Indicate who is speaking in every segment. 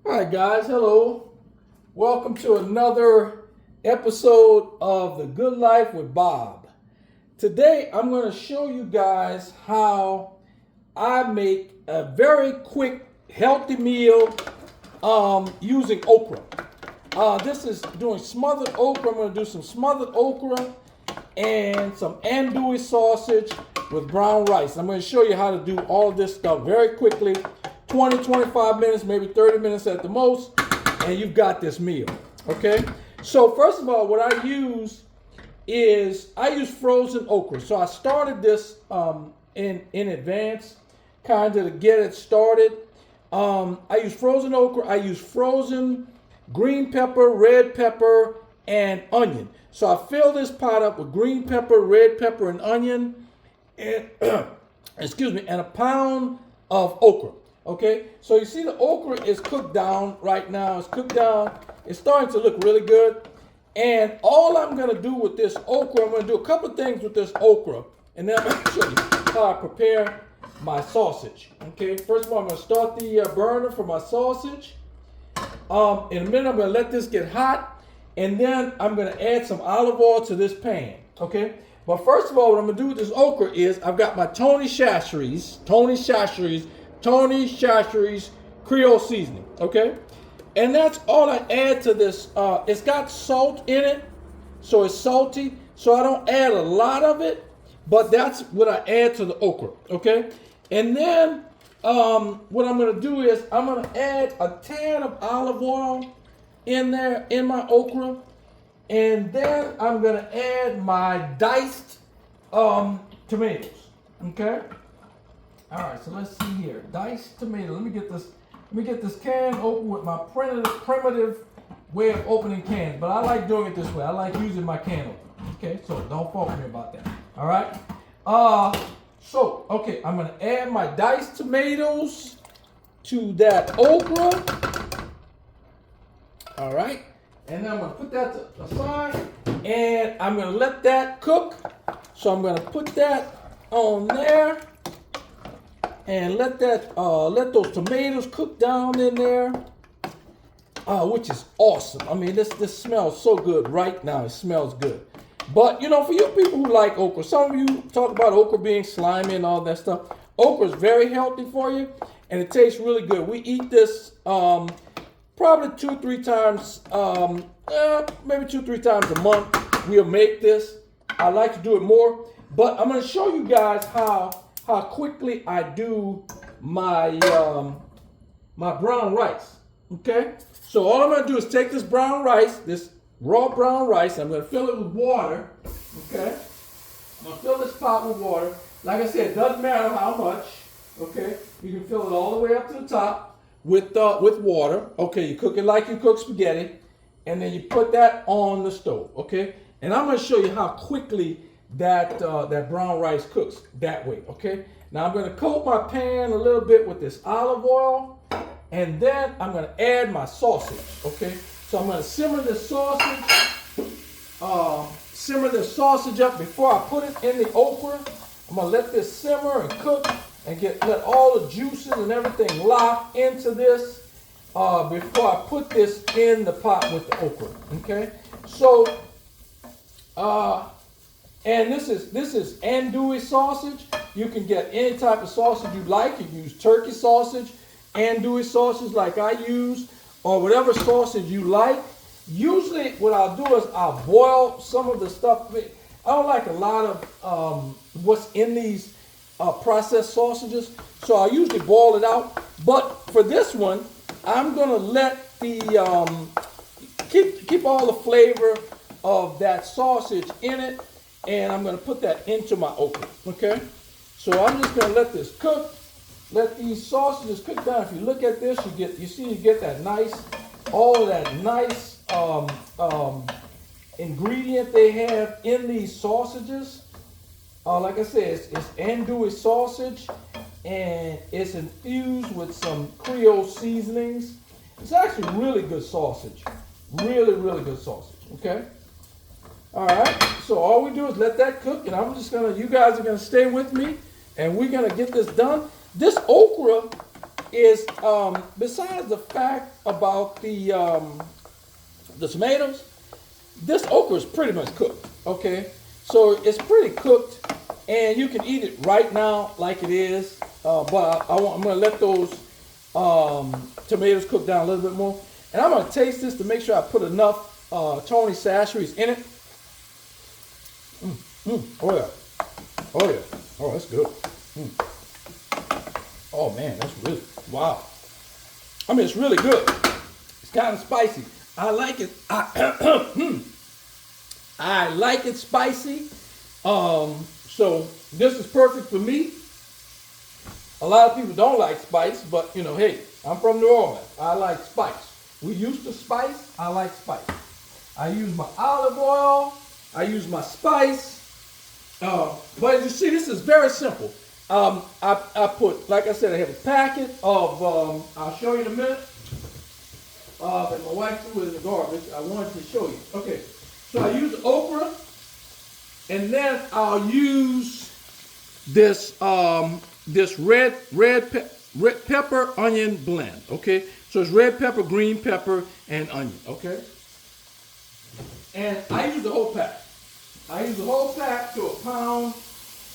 Speaker 1: Hi guys, hello. Welcome to another episode of The Good Life with Bob. Today I'm going to show you guys how I make a very quick, healthy meal using okra. This is doing smothered okra. I'm going to do some smothered okra and some andouille sausage with brown rice. I'm going to show you how to do all this stuff very quickly. 20-25 minutes, maybe 30 minutes at the most, and you've got this meal. Okay, so first of all, what I use is frozen okra. So I started this in advance, kind of to get it started. I use frozen okra. I use frozen green pepper, red pepper, and onion. So I fill this pot up with green pepper, red pepper, and onion, and excuse me, and a pound of okra. Okay, so you see the okra is cooked down right now. It's cooked down. It's starting to look really good. And all I'm going to do with this okra, I'm going to do a couple of things with this okra. And then I'm going to show you how I prepare my sausage. Okay, first of all, I'm going to start the burner for my sausage. In a minute, I'm going to let this get hot. And then I'm going to add some olive oil to this pan. Okay, but first of all, what I'm going to do with this okra is I've got my Tony chacheres Creole seasoning, okay? And that's all I add to this. It's got salt in it, so it's salty. So I don't add a lot of it, but that's what I add to the okra, okay? And then what I'm gonna do is I'm gonna add a tad of olive oil in there, in my okra. And then I'm gonna add my diced tomatoes, okay? All right, so let's see here. Diced tomato. Let me get this can open with my primitive way of opening cans. But I like doing it this way. I like using my can opener. Okay, so don't fault me about that. All right. Okay, I'm gonna add my diced tomatoes to that okra. All right, and then I'm gonna put that to the side, and I'm gonna let that cook. So I'm gonna put that on there. And let those tomatoes cook down in there, which is awesome. I mean, this smells so good right now. It smells good. But, you know, for you people who like okra, some of you talk about okra being slimy and all that stuff. Okra is very healthy for you, and it tastes really good. We eat this probably 2-3 times, maybe 2-3 times a month. We'll make this. I like to do it more. But I'm going to show you guys how quickly I do my my brown rice. Okay, so all I'm gonna do is take this brown rice, this raw brown rice. I'm gonna fill it with water. Okay, I'm gonna fill this pot with water. Like I said, it doesn't matter how much. Okay, you can fill it all the way up to the top with water. Okay, you cook it like you cook spaghetti, and then you put that on the stove. Okay, and I'm gonna show you how quickly that brown rice cooks that way. Okay, now I'm going to coat my pan a little bit with this olive oil, and then I'm going to add my sausage. Okay, so I'm going to simmer this sausage up before I put it in the okra. I'm going to let this simmer and cook and let all the juices and everything lock into this before I put this in the pot with the okra. Okay, so and this is andouille sausage. You can get any type of sausage you like. You can use turkey sausage, andouille sausage like I use, or whatever sausage you like. Usually what I'll do is I'll boil some of the stuff. I don't like a lot of what's in these processed sausages, so I usually boil it out. But for this one, I'm gonna let the keep all the flavor of that sausage in it. And I'm going to put that into my okra, okay? So I'm just going to let this cook. Let these sausages cook down. If you look at this, you get that nice, all of that nice ingredient they have in these sausages. Like I said, it's andouille sausage, and it's infused with some Creole seasonings. It's actually really good sausage. Really, really good sausage, okay? All right, so all we do is let that cook, and you guys are gonna stay with me, and we're gonna get this done. This okra is besides the fact about the tomatoes, this okra is pretty much cooked. Okay, so it's pretty cooked, and you can eat it right now like it is. But I'm going to let those tomatoes cook down a little bit more, and I'm going to taste this to make sure I put enough Tony chacheres in it. Oh yeah, oh yeah, oh that's good. Oh man, that's really, wow. I mean, it's really good. It's kind of spicy. I like it. I like it spicy. So this is perfect for me. A lot of people don't like spice, but you know, hey, I'm from New Orleans. I like spice. We used to spice. I like spice. I use my olive oil. I use my spice. But as you see, this is very simple. I put, like I said, I have a packet of, I'll show you in a minute, that my wife threw in the garbage. I wanted to show you. Okay, so I use okra, and then I'll use this, this red pepper onion blend. Okay, so it's red pepper, green pepper, and onion. Okay, and I use the whole pack. I use the whole pack to a pound.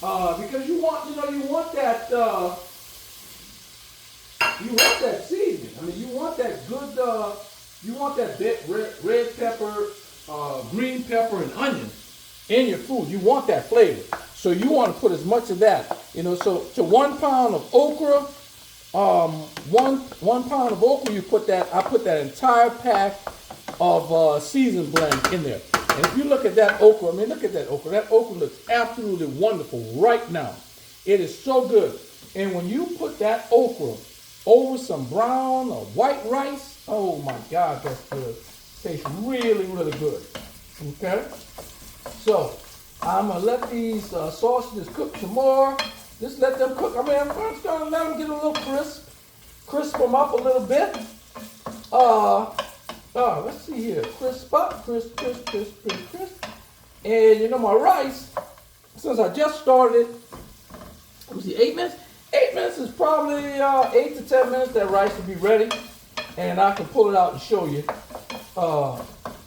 Speaker 1: Because you want that seasoning. I mean, you want that good, you want that red pepper, green pepper, and onion in your food. You want that flavor. So you want to put as much of that, you know. So to 1 pound of okra, one pound of okra, you put that. I put that entire pack of season blend in there. And if you look at that okra, I mean, look at that okra. That okra looks absolutely wonderful right now. It is so good. And when you put that okra over some brown or white rice, oh my God, that's good. Tastes really, really good. Okay? So, I'm going to let these sausages cook some more. Just let them cook. I mean, I'm just going to let them get a little crisp. Crisp them up a little bit. Let's see here. Crisp up, crisp. And you know my rice, since I just started, let me see, 8 minutes? 8 minutes is probably 8 to 10 minutes that rice will be ready. And I can pull it out and show you.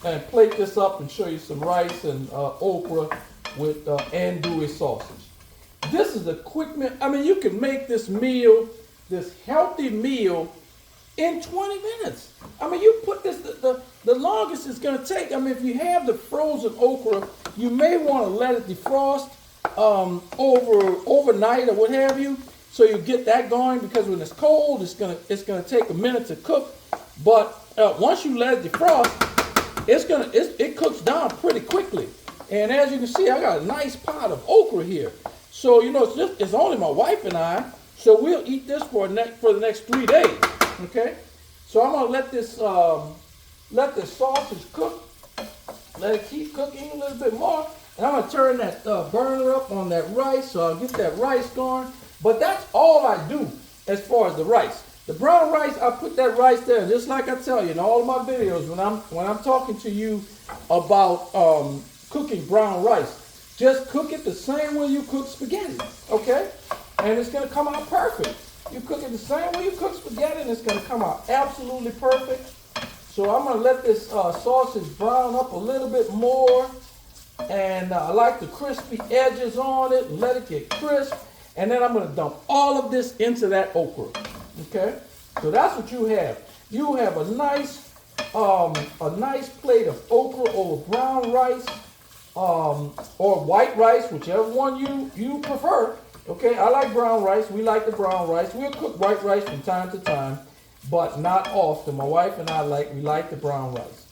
Speaker 1: And plate this up and show you some rice and okra with andouille sausage. This is a quick meal. I mean, you can make this meal, this healthy meal, in 20 minutes. I mean, you put this, the longest it's going to take. I mean, if you have the frozen okra, you may want to let it defrost overnight or what have you, so you get that going, because when it's cold, it's gonna take a minute to cook. But once you let it defrost, it cooks down pretty quickly. And as you can see, I got a nice pot of okra here. So you know, it's only my wife and I, so we'll eat this for the next 3 days. Okay, so I'm gonna let this sausage cook. Let it keep cooking a little bit more, and I'm gonna turn that burner up on that rice, so I'll get that rice going. But that's all I do as far as the rice. The brown rice, I put that rice there, just like I tell you in all of my videos when I'm talking to you about cooking brown rice. Just cook it the same way you cook spaghetti, okay? And it's gonna come out perfect. You cook it the same way you cook spaghetti, and it's going to come out absolutely perfect. So I'm going to let this sausage brown up a little bit more. And I like the crispy edges on it. Let it get crisp. And then I'm going to dump all of this into that okra. Okay? So that's what you have. You have a nice plate of okra over brown rice or white rice, whichever one you prefer. Okay, I like brown rice. We like the brown rice. We'll cook white rice from time to time, but not often. My wife and I we like the brown rice.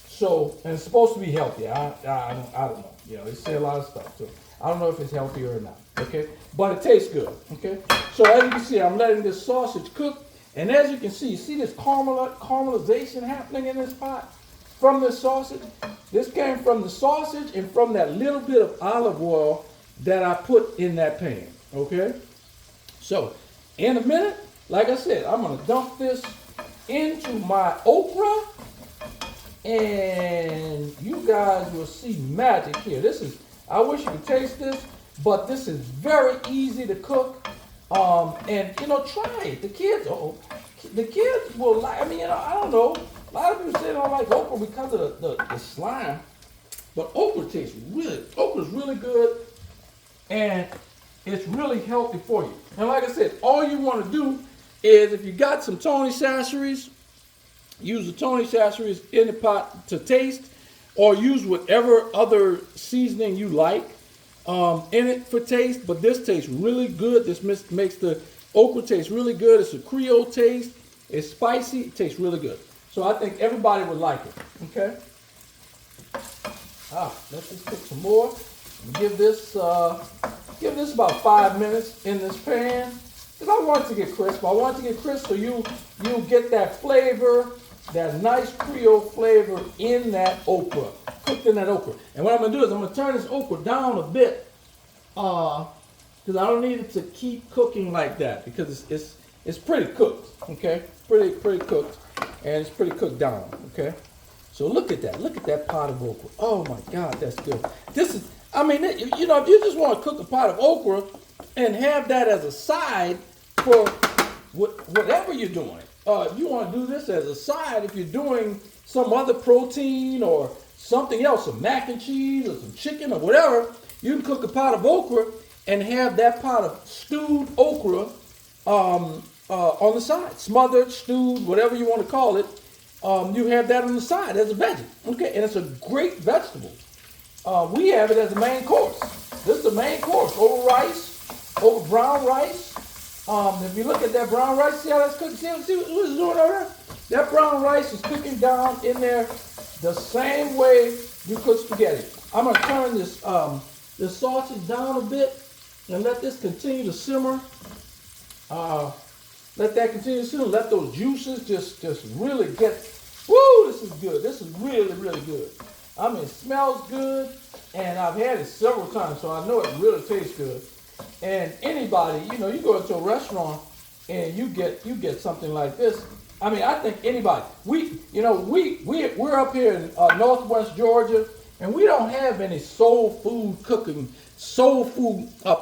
Speaker 1: So, and it's supposed to be healthy. I don't know. You know, they say a lot of stuff. So I don't know if it's healthy or not. Okay, but it tastes good. Okay, so as you can see, I'm letting this sausage cook, and as you can see, this caramelization happening in this pot from this sausage. This came from the sausage and from that little bit of olive oil that I put in that pan. Okay, so in a minute, like I said, I'm going to dump this into my okra, and you guys will see magic here. I wish you could taste this, but this is very easy to cook. And try it. The kids will like. I mean, I don't know. A lot of people say they don't like okra because of the slime, but okra's really good, and it's really healthy for you. And like I said, all you want to do is if you got some Tony chacheres, use the Tony chacheres in the pot to taste, or use whatever other seasoning you like in it for taste. But this tastes really good. This makes the okra taste really good. It's a creole taste. It's spicy. It tastes really good. So I think everybody would like it. Okay. Let's just put some more. Give this about 5 minutes in this pan. Because I want it to get crisp. I want it to get crisp so you get that flavor, that nice creole flavor in that okra, cooked in that okra. And what I'm going to do is I'm going to turn this okra down a bit because I don't need it to keep cooking like that because it's pretty cooked, okay? Pretty cooked, and it's pretty cooked down, okay? So look at that pot of okra. Oh my God, that's good. If you just want to cook a pot of okra and have that as a side for whatever you're doing. If you want to do this as a side, if you're doing some other protein or something else, some mac and cheese or some chicken or whatever, you can cook a pot of okra and have that pot of stewed okra on the side. Smothered, stewed, whatever you want to call it. You have that on the side as a veggie. Okay, and it's a great vegetable. We have it as a main course. This is the main course over rice, over brown rice. If you look at that brown rice, see how that's cooking? See what it's doing over there? That brown rice is cooking down in there the same way you cook spaghetti. I'm going to turn this sausage down a bit and let this continue to simmer. Let that continue to simmer. Let those juices just really get, woo, this is good. This is really, really good. I mean, it smells good, and I've had it several times, so I know it really tastes good. And anybody, you go into a restaurant and you get something like this. I mean, I think anybody. We're up here in Northwest Georgia, and we don't have any soul food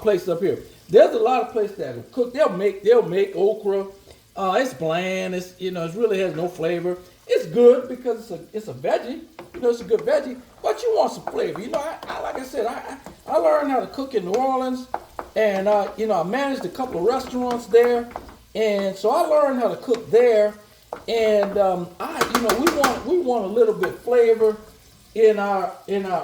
Speaker 1: places up here. There's a lot of places that will cook. They'll make okra. It's bland. It really has no flavor. It's good because it's a veggie. It's a good veggie, but you want some flavor. Like I said, I learned how to cook in New Orleans, and I managed a couple of restaurants there, and so I learned how to cook there. And we want a little bit of flavor in our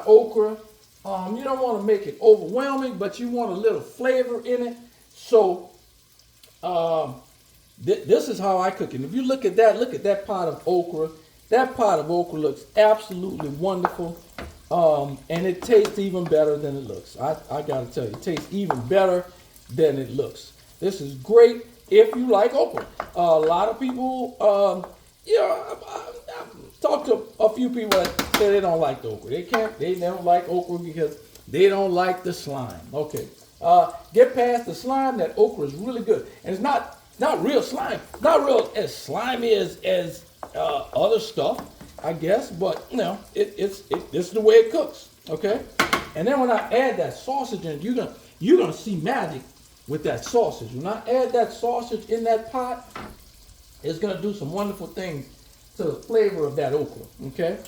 Speaker 1: okra. You don't want to make it overwhelming, but you want a little flavor in it. So this is how I cook it. If you look at that pot of okra. That pot of okra looks absolutely wonderful, and it tastes even better than it looks. I got to tell you, it tastes even better than it looks. This is great if you like okra. A lot of people, I've talked to a few people that say they don't like the okra. They don't like okra because they don't like the slime. Okay, get past the slime. That okra is really good, and it's not real slime, not real as slimy as other stuff, I guess, but it's the way it cooks, okay? And then when I add that sausage in, you're gonna see magic with that sausage. When I add that sausage in that pot, it's gonna do some wonderful things to the flavor of that okra, okay?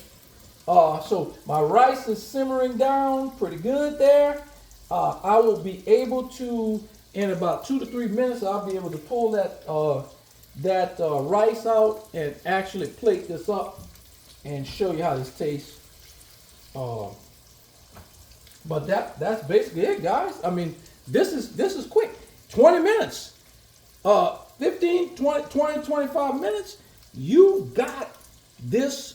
Speaker 1: So my rice is simmering down pretty good there. I will be able to, in about 2 to 3 minutes, I'll be able to pull that rice out and actually plate this up and show you how this tastes. But that's basically it, guys. I mean, this is quick. 20 minutes. 15, 20, 25 minutes. You got this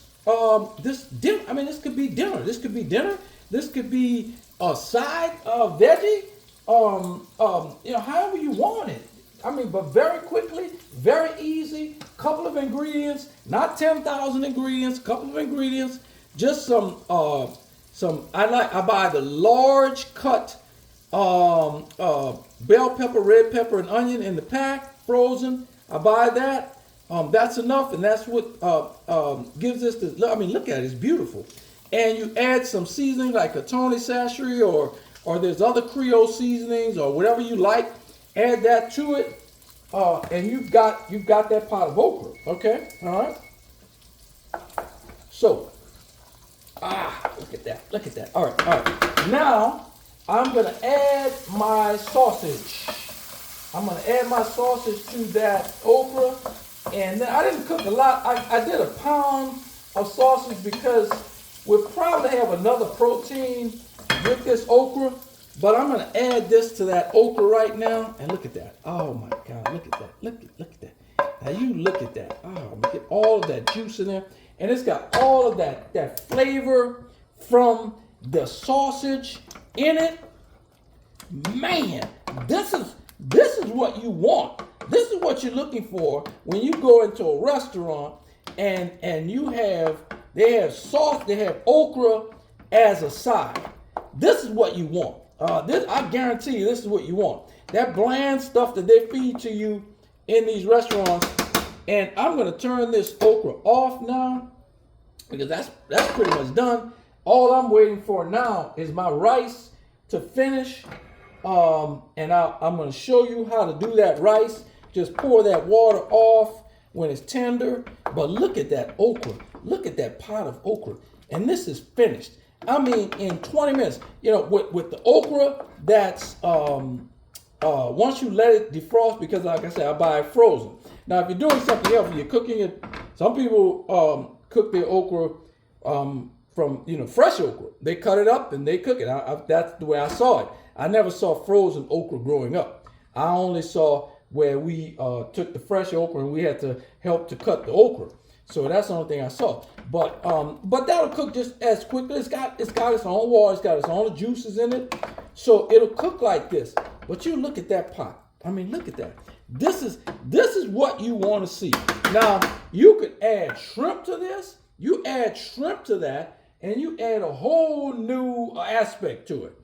Speaker 1: dinner. I mean, this could be dinner. This could be dinner. This could be a side veggie. However you want it. I mean, but very quickly, very easy. Couple of ingredients, not 10,000 ingredients. Couple of ingredients, just some. I buy the large cut bell pepper, red pepper, and onion in the pack, frozen. I buy that. That's enough, and that's what gives this. I mean, look at it; it's beautiful. And you add some seasoning like a Tony chacheres or there's other Creole seasonings or whatever you like. Add that to it, and you've got that pot of okra. Okay, all right. So, look at that, look at that. All right, all right. Now I'm gonna add my sausage. I'm gonna add my sausage to that okra, and then I didn't cook a lot. I did a pound of sausage because we'll probably have another protein with this okra. But I'm gonna add this to that okra right now, and look at that. Oh my God, look at that. Look at that. Now you look at that. Oh, look at all of that juice in there, and it's got all of that flavor from the sausage in it. Man, this is what you want. This is what you're looking for when you go into a restaurant and they have sauce, they have okra as a side. This is what you want. I guarantee you, this is what you want. That bland stuff that they feed to you in these restaurants. And I'm going to turn this okra off now because that's pretty much done. All I'm waiting for now is my rice to finish. And I'm going to show you how to do that rice. Just pour that water off when it's tender. But look at that okra. Look at that pot of okra. And this is finished. I mean, in 20 minutes, you know, with the okra, that's once you let it defrost, because like I said, I buy it frozen. Now, if you're doing something else, you're cooking it. Some people cook their okra from, you know, fresh okra. They cut it up and they cook it. That's the way I saw it. I never saw frozen okra growing up. I only saw where we took the fresh okra and we had to help to cut the okra. So that's the only thing I saw. But that'll cook just as quickly. It's got its own water. It's got its own juices in it. So it'll cook like this. But you look at that pot. I mean, look at that. This is what you want to see. Now, you could add shrimp to this. You add shrimp to that, and you add a whole new aspect to it.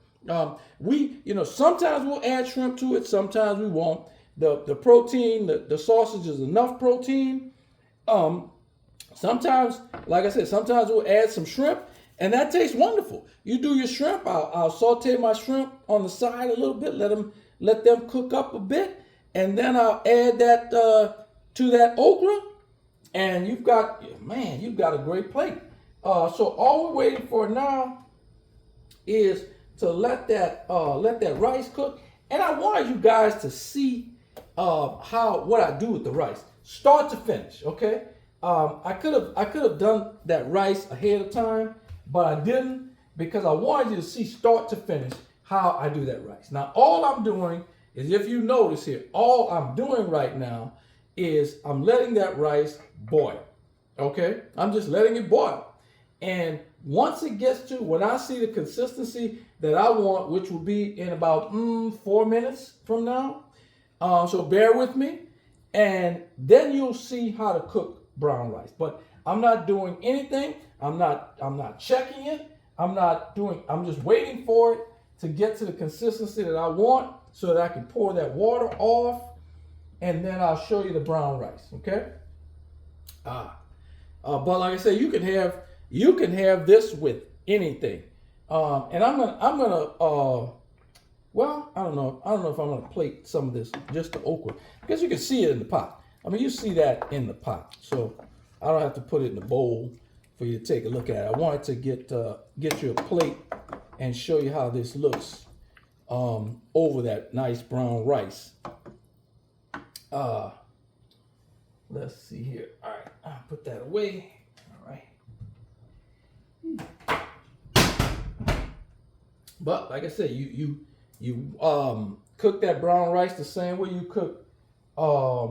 Speaker 1: Sometimes we'll add shrimp to it. Sometimes we won't. The protein, the sausage is enough protein. Sometimes, like I said, sometimes we'll add some shrimp, and that tastes wonderful. You do your shrimp. I'll saute my shrimp on the side a little bit, let them cook up a bit, and then I'll add that to that okra, and you've got a great plate. So all we're waiting for now is to let that rice cook, and I wanted you guys to see what I do with the rice, start to finish. Okay. I could have done that rice ahead of time, but I didn't because I wanted you to see start to finish how I do that rice. Now, all I'm doing is, if you notice here, all I'm doing right now is I'm letting that rice boil. Okay? I'm just letting it boil. And once it gets to, when I see the consistency that I want, which will be in about 4 minutes from now, so bear with me, and then you'll see how to cook brown rice. But I'm not doing anything. I'm not checking it. I'm just waiting for it to get to the consistency that I want so that I can pour that water off, and then I'll show you the brown rice. Okay? But like I said, you can have this with anything. And I'm gonna well, I don't know if I'm gonna plate some of this, just the okra, because you can see it in the pot. I mean, you see that in the pot, so I don't have to put it in the bowl for you to take a look at it. I wanted to get you a plate and show you how this looks over that nice brown rice. Let's see here. All right, I'll put that away. All right. But like I said, you cook that brown rice the same way you cook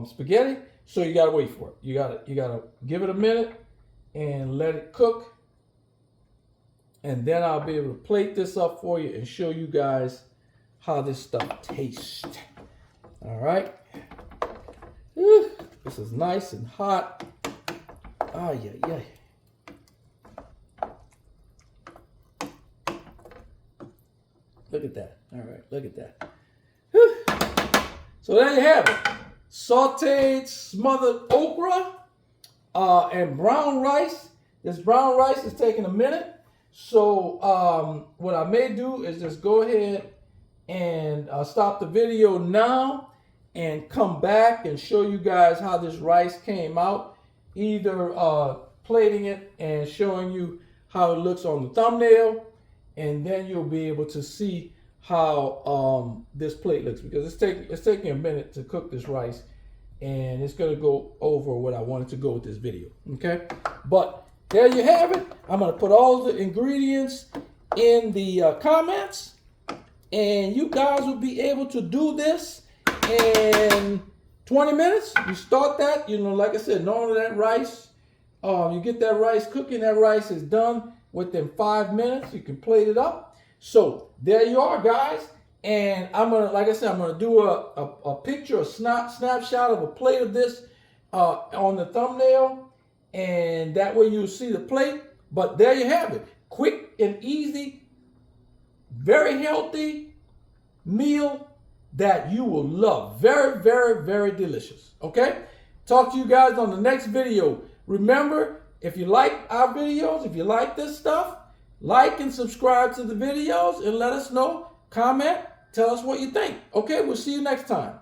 Speaker 1: spaghetti. So you gotta wait for it. You gotta give it a minute and let it cook, and then I'll be able to plate this up for you and show you guys how this stuff tastes. All right. This is nice and hot. Yeah. Look at that. All right, look at that. So there you have it. Sauteed smothered okra and brown rice. This brown rice is taking a minute. So what I may do is just go ahead and stop the video now and come back and show you guys how this rice came out, either plating it and showing you how it looks on the thumbnail, and then you'll be able to see how this plate looks, because it's taking a minute to cook this rice, and it's going to go over what I wanted to go with this video. Okay, but there you have it. I'm going to put all the ingredients in the comments, and you guys will be able to do this in 20 minutes. You start that, you know, like I said, normally that rice, you get that rice cooking, that rice is done within 5 minutes. You can plate it up. So there you are, guys. And I'm gonna, like I said, I'm gonna do a picture, a snapshot of a plate of this on the thumbnail, and that way you'll see the plate. But there you have it. Quick and easy, very healthy meal that you will love. Very, very, very delicious. Okay? Talk to you guys on the next video. Remember, if you like our videos, if you like this stuff, like and subscribe to the videos and let us know. Comment, tell us what you think. Okay, we'll see you next time.